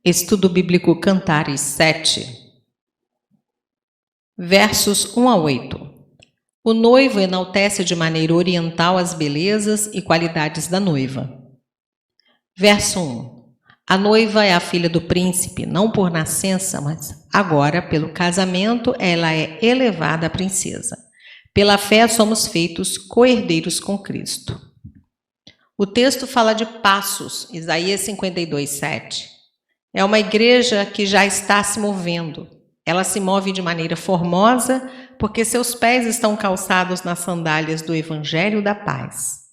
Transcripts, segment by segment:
Estudo Bíblico Cantares 7, versos 1 a 8. O noivo enaltece de maneira oriental as belezas e qualidades da noiva. Verso 1. A noiva é a filha do príncipe, não por nascença, mas agora, pelo casamento, ela é elevada a princesa. Pela fé, somos feitos co-herdeiros com Cristo. O texto fala de passos, Isaías 52, 7. É uma igreja que já está se movendo. Ela se move de maneira formosa porque seus pés estão calçados nas sandálias do Evangelho da Paz.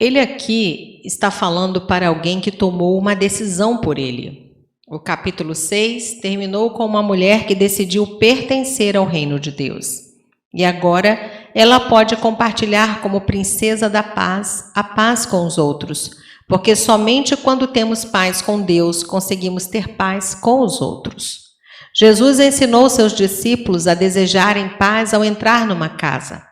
Ele aqui está falando para alguém que tomou uma decisão por ele. O capítulo 6 terminou com uma mulher que decidiu pertencer ao reino de Deus. E agora ela pode compartilhar como princesa da paz a paz com os outros, porque somente quando temos paz com Deus conseguimos ter paz com os outros. Jesus ensinou seus discípulos a desejarem paz ao entrar numa casa.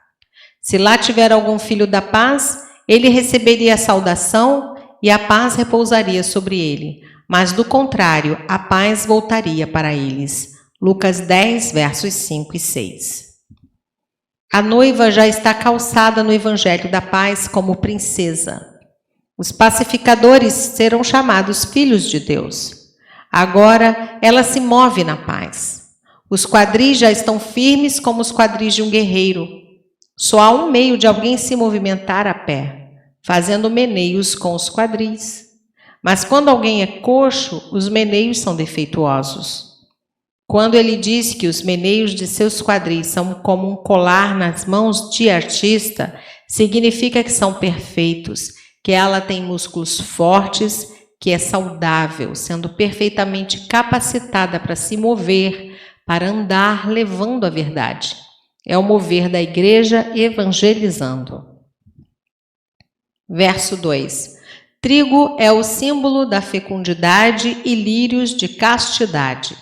Se lá tiver algum filho da paz, ele receberia a saudação e a paz repousaria sobre ele, mas do contrário, a paz voltaria para eles. Lucas 10, versos 5 e 6. A noiva já está calçada no Evangelho da Paz como princesa. Os pacificadores serão chamados filhos de Deus. Agora ela se move na paz. Os quadris já estão firmes como os quadris de um guerreiro. Só há um meio de alguém se movimentar a pé, fazendo meneios com os quadris. Mas quando alguém é coxo, os meneios são defeituosos. Quando ele diz que os meneios de seus quadris são como um colar nas mãos de artista, significa que são perfeitos, que ela tem músculos fortes, que é saudável, sendo perfeitamente capacitada para se mover, para andar levando a verdade. É o mover da igreja evangelizando. Verso 2. Trigo é o símbolo da fecundidade e lírios de castidade.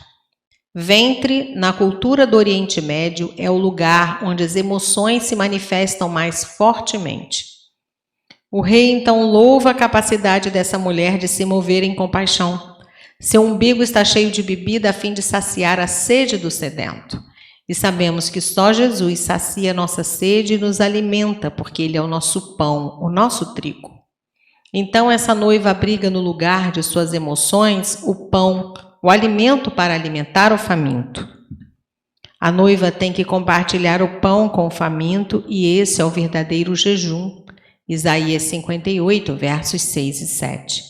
Ventre, na cultura do Oriente Médio, é o lugar onde as emoções se manifestam mais fortemente. O rei então louva a capacidade dessa mulher de se mover em compaixão. Seu umbigo está cheio de bebida a fim de saciar a sede do sedento. E sabemos que só Jesus sacia nossa sede e nos alimenta, porque Ele é o nosso pão, o nosso trigo. Então essa noiva abriga no lugar de suas emoções o pão, o alimento para alimentar o faminto. A noiva tem que compartilhar o pão com o faminto e esse é o verdadeiro jejum. Isaías 58, versos 6 e 7.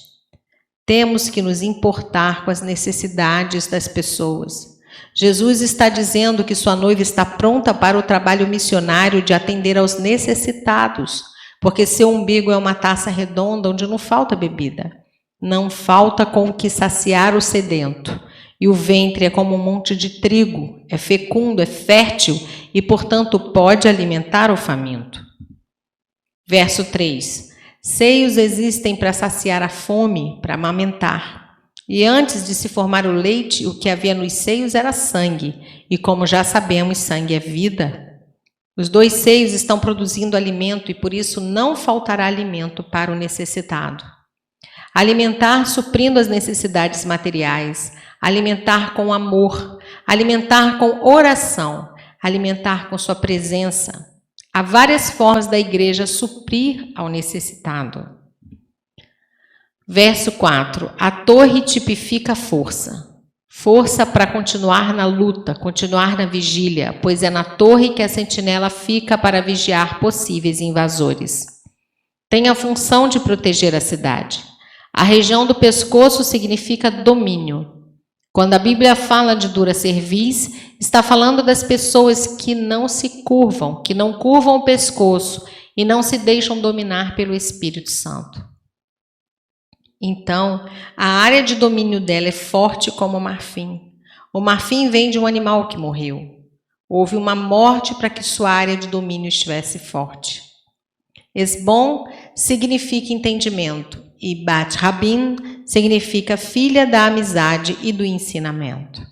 Temos que nos importar com as necessidades das pessoas. Jesus está dizendo que sua noiva está pronta para o trabalho missionário de atender aos necessitados, porque seu umbigo é uma taça redonda onde não falta bebida. Não falta com o que saciar o sedento. E o ventre é como um monte de trigo, é fecundo, é fértil e, portanto, pode alimentar o faminto. Verso 3. Seios existem para saciar a fome, para amamentar. E antes de se formar o leite, o que havia nos seios era sangue. E como já sabemos, sangue é vida. Os dois seios estão produzindo alimento e por isso não faltará alimento para o necessitado. Alimentar suprindo as necessidades materiais, alimentar com amor, alimentar com oração, alimentar com sua presença. Há várias formas da igreja suprir ao necessitado. Verso 4. A torre tipifica a força. Força para continuar na luta, continuar na vigília, pois é na torre que a sentinela fica para vigiar possíveis invasores. Tem a função de proteger a cidade. A região do pescoço significa domínio. Quando a Bíblia fala de dura cerviz, está falando das pessoas que não se curvam, que não curvam o pescoço e não se deixam dominar pelo Espírito Santo. Então, a área de domínio dela é forte como o marfim. O marfim vem de um animal que morreu. Houve uma morte para que sua área de domínio estivesse forte. Esbom significa entendimento e Bat Rabim significa filha da amizade e do ensinamento.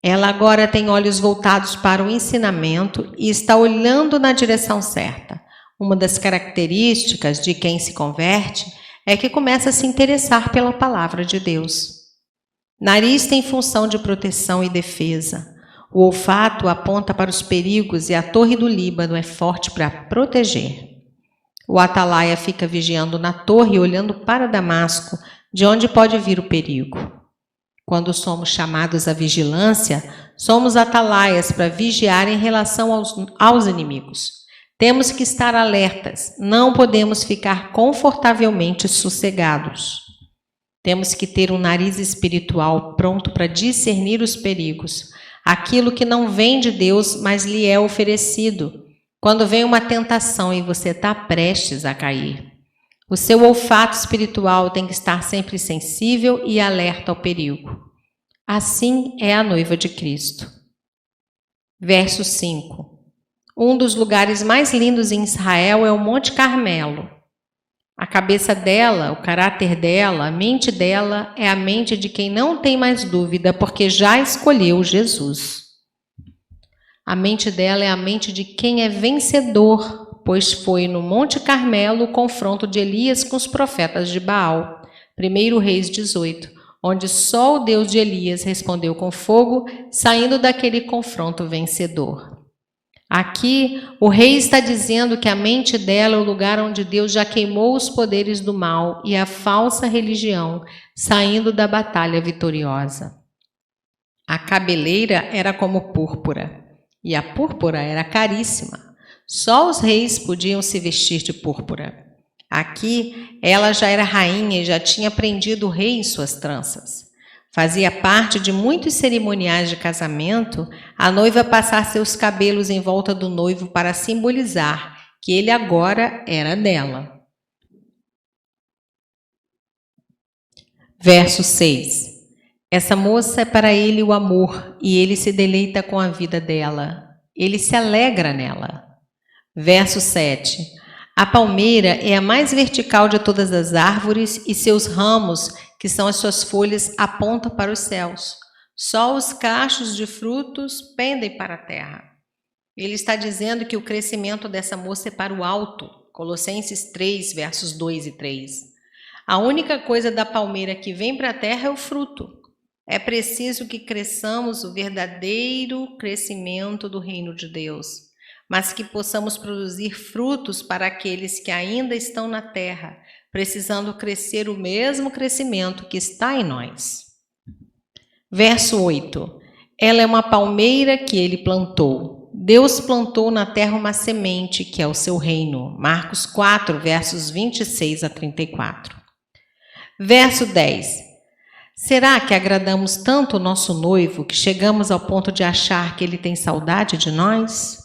Ela agora tem olhos voltados para o ensinamento e está olhando na direção certa. Uma das características de quem se converte é que começa a se interessar pela palavra de Deus. Nariz tem função de proteção e defesa. O olfato aponta para os perigos e a torre do Líbano é forte para proteger. O atalaia fica vigiando na torre, olhando para Damasco, de onde pode vir o perigo. Quando somos chamados à vigilância, somos atalaias para vigiar em relação aos inimigos. Temos que estar alertas, não podemos ficar confortavelmente sossegados. Temos que ter um nariz espiritual pronto para discernir os perigos, aquilo que não vem de Deus, mas lhe é oferecido. Quando vem uma tentação e você está prestes a cair, o seu olfato espiritual tem que estar sempre sensível e alerta ao perigo. Assim é a noiva de Cristo. Verso 5. Um dos lugares mais lindos em Israel é o Monte Carmelo. A cabeça dela, o caráter dela, a mente dela é a mente de quem não tem mais dúvida, porque já escolheu Jesus. A mente dela é a mente de quem é vencedor, pois foi no Monte Carmelo o confronto de Elias com os profetas de Baal. 1 Reis 18, onde só o Deus de Elias respondeu com fogo, saindo daquele confronto vencedor. Aqui, o rei está dizendo que a mente dela é o lugar onde Deus já queimou os poderes do mal e a falsa religião, saindo da batalha vitoriosa. A cabeleira era como púrpura, e a púrpura era caríssima. Só os reis podiam se vestir de púrpura. Aqui, ela já era rainha e já tinha prendido o rei em suas tranças. Fazia parte de muitos cerimoniais de casamento a noiva passar seus cabelos em volta do noivo para simbolizar que ele agora era dela. Verso 6. Essa moça é para ele o amor e ele se deleita com a vida dela. Ele se alegra nela. Verso 7. A palmeira é a mais vertical de todas as árvores e seus ramos, que são as suas folhas, apontam para os céus. Só os cachos de frutos pendem para a terra. Ele está dizendo que o crescimento dessa moça é para o alto. Colossenses 3, versos 2 e 3. A única coisa da palmeira que vem para a terra é o fruto. É preciso que cresçamos o verdadeiro crescimento do reino de Deus, mas que possamos produzir frutos para aqueles que ainda estão na terra, precisando crescer o mesmo crescimento que está em nós. Verso 8. Ela é uma palmeira que ele plantou. Deus plantou na terra uma semente, que é o seu reino. Marcos 4, versos 26 a 34. Verso 10. Será que agradamos tanto o nosso noivo que chegamos ao ponto de achar que ele tem saudade de nós?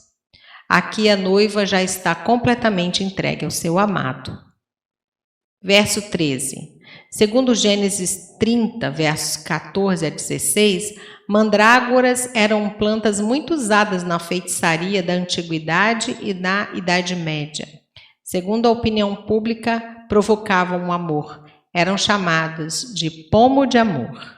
Aqui a noiva já está completamente entregue ao seu amado. Verso 13. Segundo Gênesis 30, versos 14 a 16, mandrágoras eram plantas muito usadas na feitiçaria da Antiguidade e da Idade Média. Segundo a opinião pública, provocavam o amor. Eram chamadas de pomo de amor.